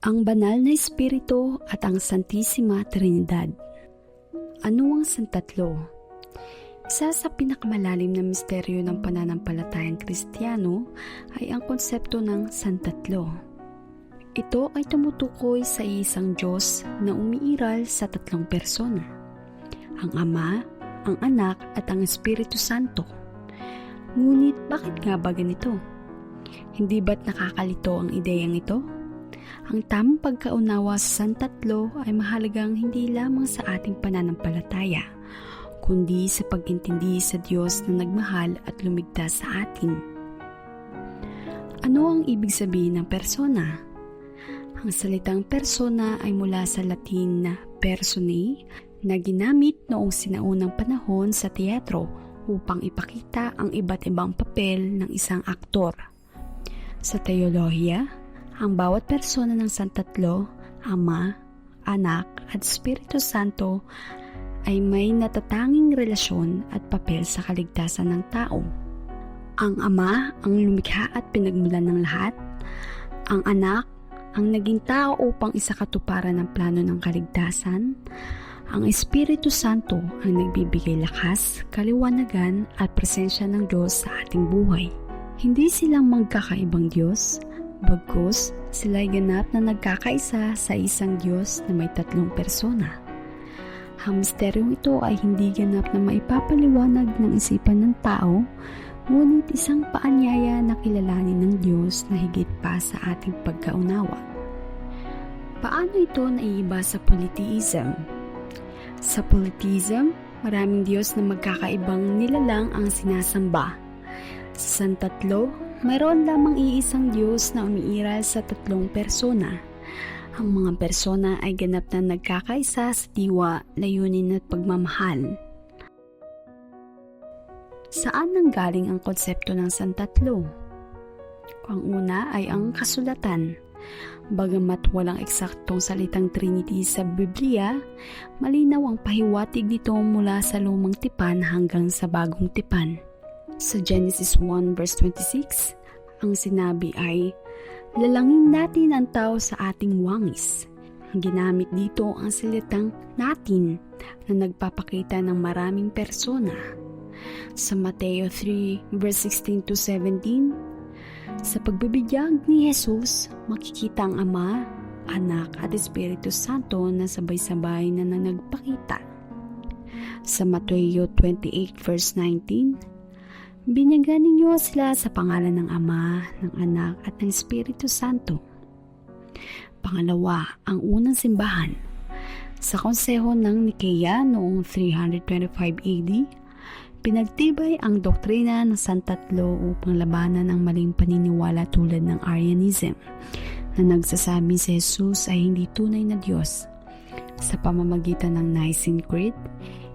Ang Banal na Espiritu at ang Santisima Trinidad. Ano ang Santatlo? Isa sa pinakamalalim na misteryo ng pananampalatayang Kristiyano ay ang konsepto ng Santatlo. Ito ay tumutukoy sa isang Diyos na umiiral sa tatlong persona: ang Ama, ang Anak at ang Espiritu Santo. Ngunit bakit nga ba ganito? Hindi ba't nakakalito ang ideyang ito? Ang tamang pagkaunawa sa Santatlo ay mahalagang hindi lamang sa ating pananampalataya, kundi sa pag-intindi sa Diyos na nagmahal at lumigtas sa atin. Ano ang ibig sabihin ng persona? Ang salitang persona ay mula sa Latin na personae, na ginamit noong sinaunang panahon sa teatro upang ipakita ang iba't ibang papel ng isang aktor. Sa teolohiya, ang bawat persona ng Santatlo, Ama, Anak at Espiritu Santo ay may natatanging relasyon at papel sa kaligtasan ng tao. Ang Ama ang lumikha at pinagmulan ng lahat. Ang Anak ang naging tao upang isakatuparan ang plano ng kaligtasan. Ang Espiritu Santo ang nagbibigay lakas, kaliwanagan at presensya ng Diyos sa ating buhay. Hindi silang magkakaibang Diyos, bagkus sila'y ganap na nagkakaisa sa isang Diyos na may tatlong persona. Ang misteryong ito ay hindi ganap na maipapaliwanag ng isipan ng tao, ngunit isang paanyaya na kilalanin ng Diyos na higit pa sa ating pagkaunawa. Paano ito naiiba sa polytheism? Sa polytheism, maraming Diyos na magkakaibang nilalang ang sinasamba. Sa Santatlo, mayroon lamang iisang Diyos na umiiral sa tatlong persona. Ang mga persona ay ganap na nagkakaisa sa diwa, layunin at pagmamahal. Saan nanggaling ang konsepto ng Santatlo? Ang una ay ang kasulatan. Bagamat walang eksaktong salitang Trinity sa Biblia, malinaw ang pahiwatig nito mula sa lumang tipan hanggang sa bagong tipan. Sa Genesis 1 verse 26, ang sinabi ay, "Lalangin natin ang tao sa ating wangis." Ginamit dito ang salitang natin na nagpapakita ng maraming persona. Sa Mateo 3 verse 16 to 17, sa pagbibigyan ni Jesus, makikita ang Ama, Anak at Espiritu Santo na sabay-sabay na nagpakita. Sa Mateo 28 verse 19, binyagan ninyo sila sa pangalan ng Ama, ng Anak at ng Espiritu Santo. Pangalawa, ang unang simbahan. Sa konseho ng Nikea noong 325 AD, pinagtibay ang doktrina ng Santatlo upang labanan ang maling paniniwala tulad ng Arianism na nagsasabi si Jesus ay hindi tunay na Diyos. Sa pamamagitan ng Nicene Creed,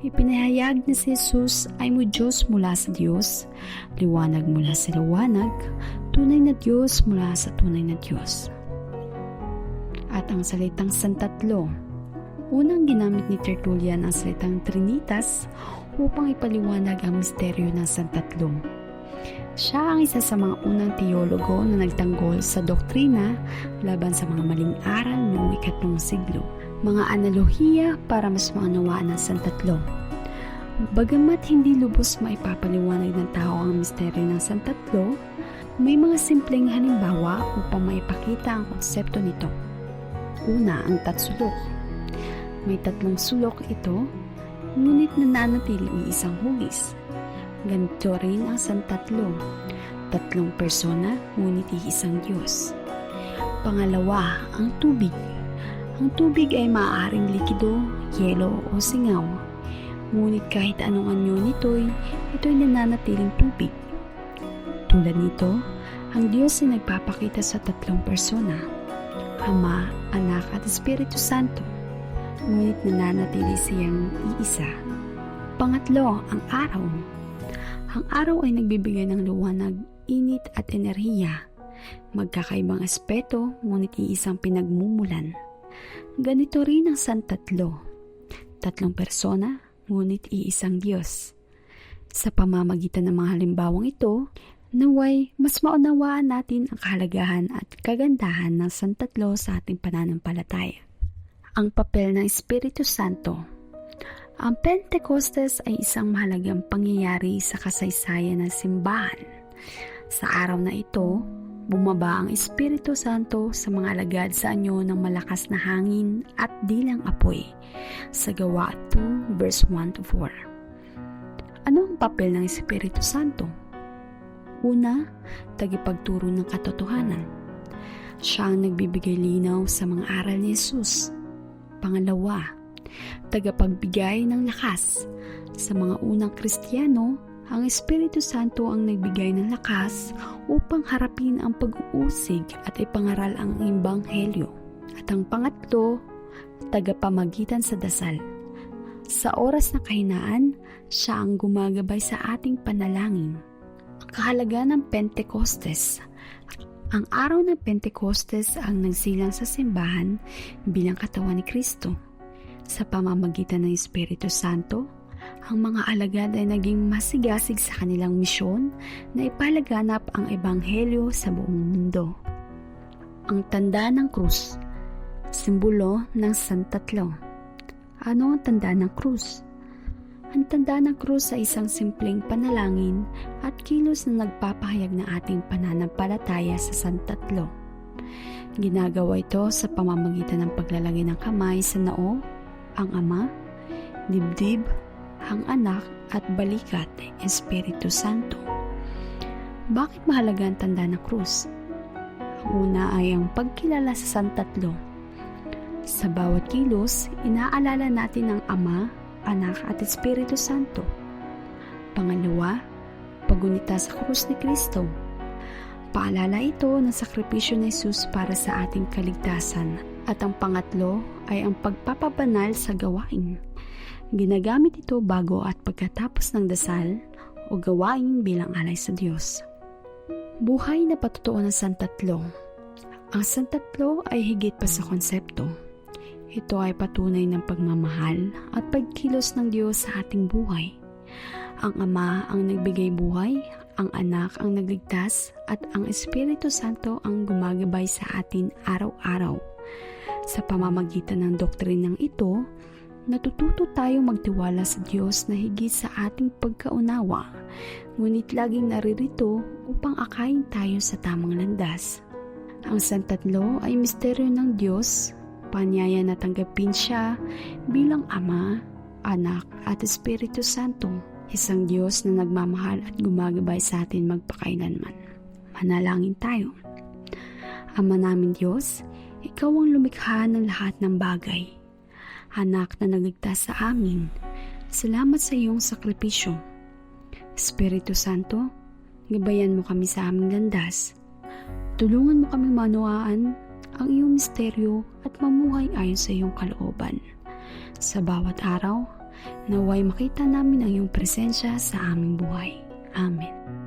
ipinahayag na si Jesus ay Diyos mula sa Diyos, liwanag mula sa liwanag, tunay na Diyos mula sa tunay na Diyos. At ang salitang Santatlo, unang ginamit ni Tertullian ang salitang Trinitas upang ipaliwanag ang misteryo ng Santatlo. Siya ang isa sa mga unang teologo na nagtanggol sa doktrina laban sa mga maling aral noong 3 siglo. Mga analohiya para mas maunawaan ang Santatlo. Bagamat hindi lubos maipapaliwanag ng tao ang misteryo ng Santatlo, may mga simpleng halimbawa upang maipakita ang konsepto nito. Una, ang tatsulok. May tatlong sulok ito, ngunit nananatiling isang hugis. Ganito rin ang Santatlo. Tatlong persona, ngunit isang Diyos. Pangalawa, ang tubig. Ang tubig ay maaaring likido, yelo o singaw. Ngunit kahit anong anyo ito'y nananatiling tubig. Tulad nito, ang Diyos ay nagpapakita sa tatlong persona: Ama, Anak at Espiritu Santo. Ngunit nananatili siyang iisa. Pangatlo, ang araw. Ang araw ay nagbibigay ng liwanag, init at enerhiya. Magkakaibang aspeto, ngunit iisang pinagmumulan. Ganito rin ang Santatlo. Tatlong persona, ngunit iisang Diyos. Sa pamamagitan ng mga halimbawang ito, Naway, mas maunawaan natin ang kahalagahan at kagandahan ng santatlo sa ating pananampalataya. Ang papel ng Espiritu Santo. Ang Pentecostes ay isang mahalagang pangyayari sa kasaysayan ng simbahan. Sa araw na ito, bumaba ang Espiritu Santo sa mga alagad sa anyo ng malakas na hangin at dilang apoy. Sa Gawa 2 verse 1-4. Ano ang papel ng Espiritu Santo? Una, tagapagturo ng katotohanan. Siya ang nagbibigay linaw sa mga aral ni Jesus. Pangalawa, tagapagbigay ng lakas. Sa mga unang Kristiyano, ang Espiritu Santo ang nagbigay ng lakas upang harapin ang pag-uusig at ipangaral ang Ebanghelyo. At ang pangatlo, tagapamagitan sa dasal. Sa oras na kahinaan, siya ang gumagabay sa ating panalangin. Kahalaga ng Pentecostes. Ang araw ng Pentecostes ang nagsilang sa simbahan bilang katawan ni Kristo. Sa pamamagitan ng Espiritu Santo, ang mga alagad ay naging masigasig sa kanilang misyon na ipalaganap ang Ebanghelyo sa buong mundo. Ang tanda ng krus, simbolo ng santatlo. Ano ang tanda ng krus? Ang tanda ng krus ay isang simpleng panalangin at kilos na nagpapahayag ng ating pananampalataya sa santatlo. Ginagawa ito sa pamamagitan ng paglalagay ng kamay sa noo, ang Ama, dibdib, ang Anak at balikat, Espiritu Santo. Bakit mahalaga ang tanda ng krus? Ang una ay ang pagkilala sa santatlo. Sa bawat kilos, inaalala natin ang Ama, Anak at Espiritu Santo. Pangalawa, paggunita sa krus ni Kristo. Paalala ito ng sakripisyo ni Jesus para sa ating kaligtasan. At ang pangatlo ay ang pagpapabanal sa gawain. Ginagamit ito bago at pagkatapos ng dasal o gawain bilang alay sa Diyos. Buhay na patutuo ng santatlo. Ang santatlo ay higit pa sa konsepto. Ito ay patunay ng pagmamahal at pagkilos ng Diyos sa ating buhay. Ang Ama ang nagbigay buhay, ang Anak ang nagligtas, at ang Espiritu Santo ang gumagabay sa atin araw-araw. Sa pamamagitan ng doktrinang ito, natututo tayong magtiwala sa Diyos na higit sa ating pagkaunawa, ngunit laging naririto upang akayin tayo sa tamang landas. Ang santatlo ay misteryo ng Diyos, panyaya na tanggapin siya bilang Ama, Anak at Espiritu Santo, isang Diyos na nagmamahal at gumagabay sa atin magpakailanman. Manalangin tayo. Ama namin Diyos, Ikaw ang lumikha ng lahat ng bagay. Anak na nagligtas sa amin, salamat sa iyong sakripisyo. Espiritu Santo, gabayan mo kami sa aming landas. Tulungan mo kami maunawaan ang iyong misteryo at mamuhay ayon sa iyong kalooban. Sa bawat araw, naway makita namin ang iyong presensya sa aming buhay. Amen.